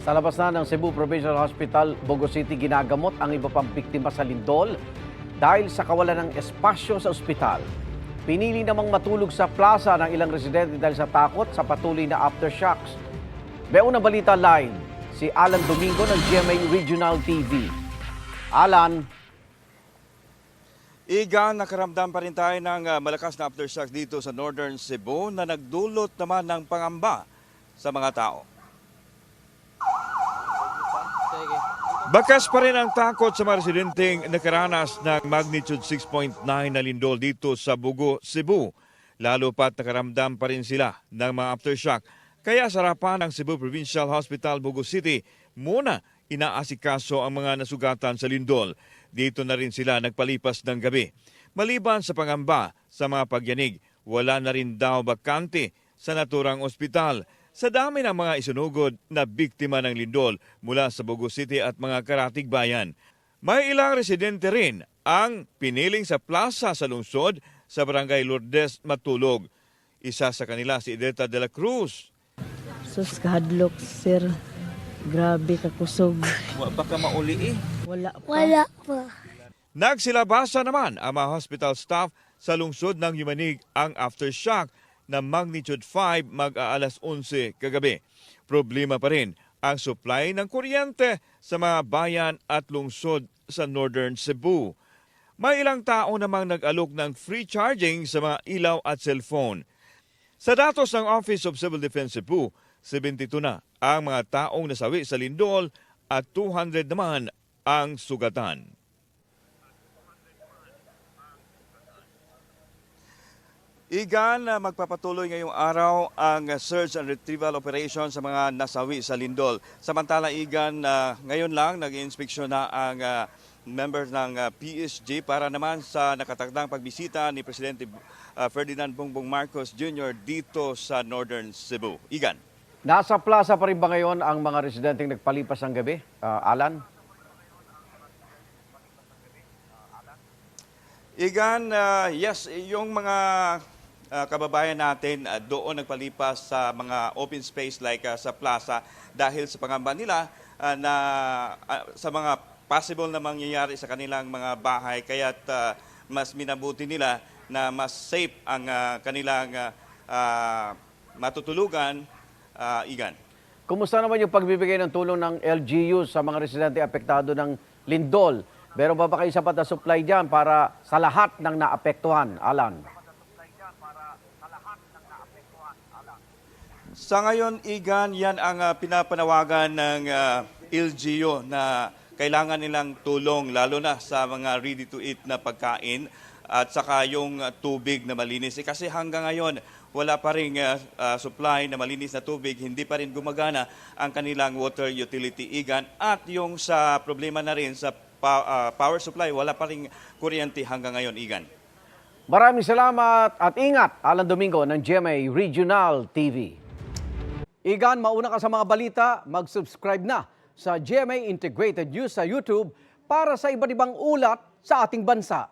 Sa labas na ng Cebu Provincial Hospital, Bogo City, ginagamot ang iba pang biktima sa lindol dahil sa kawalan ng espasyo sa ospital. Pinili namang matulog sa plaza ng ilang residente dahil sa takot sa patuloy na aftershocks. May unang balita live, si Alan Domingo ng GMA Regional TV. Alan. Igan, nakaramdam pa rin tayo ng malakas na aftershocks dito sa Northern Cebu na nagdulot naman ng pangamba sa mga tao. Bakas pa rin ang takot sa mga residenteng nakaranas ng magnitude 6.9 na lindol dito sa Bugo, Cebu. Lalo pat nakaramdam pa rin sila ng mga aftershock. Kaya sa harapan ng Cebu Provincial Hospital, Bugo City, muna inaasikaso ang mga nasugatan sa lindol. Dito na rin sila nagpalipas ng gabi. Maliban sa pangamba sa mga pagyanig, wala na rin daw bakante sa naturang ospital. Sa dami ng mga isunugod na biktima ng lindol mula sa Bugo City at mga karatig bayan, may ilang residente rin ang piniling sa plaza sa lungsod sa Barangay Lourdes matulog. Isa sa kanila si Edeta de la Cruz. Sus, kahadlok, sir. Grabe kakusog. Baka mauli eh. Wala pa. Nagsilabasa naman ang mga hospital staff sa lungsod ng Yumanig ang aftershock na magnitude 5 mag-aalas 11 kagabi. Problema pa rin ang supply ng kuryente sa mga bayan at lungsod sa Northern Cebu. May ilang tao namang nag-alok ng free charging sa mga ilaw at cellphone. Sa datos ng Office of Civil Defense Cebu, 72 na ang mga taong nasawi sa lindol at 200 naman ang sugatan. Igan, magpapatuloy ngayong araw ang search and retrieval operation sa mga nasawi sa lindol. Samantala, Igan, ngayon lang nag-inspeksyon na ang members ng PSG para naman sa nakatakdang pagbisita ni Presidente Ferdinand Bongbong Marcos Jr. dito sa Northern Cebu. Igan. Nasa plaza pa rin ba ngayon ang mga residenteng nagpalipas ng gabi, Alan? Igan, yes, yung mga kababayan natin doon nagpalipas sa mga open space like sa plaza dahil sa pangamba nila na sa mga possible na mangyayari sa kanilang mga bahay, kaya't mas minabuti nila na mas safe ang kanilang matutulugan. Igan. Kumusta naman yung pagbibigay ng tulong ng LGU sa mga residente apektado ng lindol? Meron ba kayo sapat na supply dyan para sa lahat ng naapektuhan, Alan? Sa ngayon, Igan, yan ang pinapanawagan ng LGU na kailangan nilang tulong lalo na sa mga ready-to-eat na pagkain at saka yung tubig na malinis. Kasi hanggang ngayon, wala pa rin supply na malinis na tubig, hindi pa rin gumagana ang kanilang water utility, Igan. At yung sa problema na rin sa power supply, wala pa rin kuryente hanggang ngayon, Igan. Maraming salamat at ingat, Alan Domingo ng GMA Regional TV. Igan, mauna ka sa mga balita, mag-subscribe na sa GMA Integrated News sa YouTube para sa iba't ibang ulat sa ating bansa.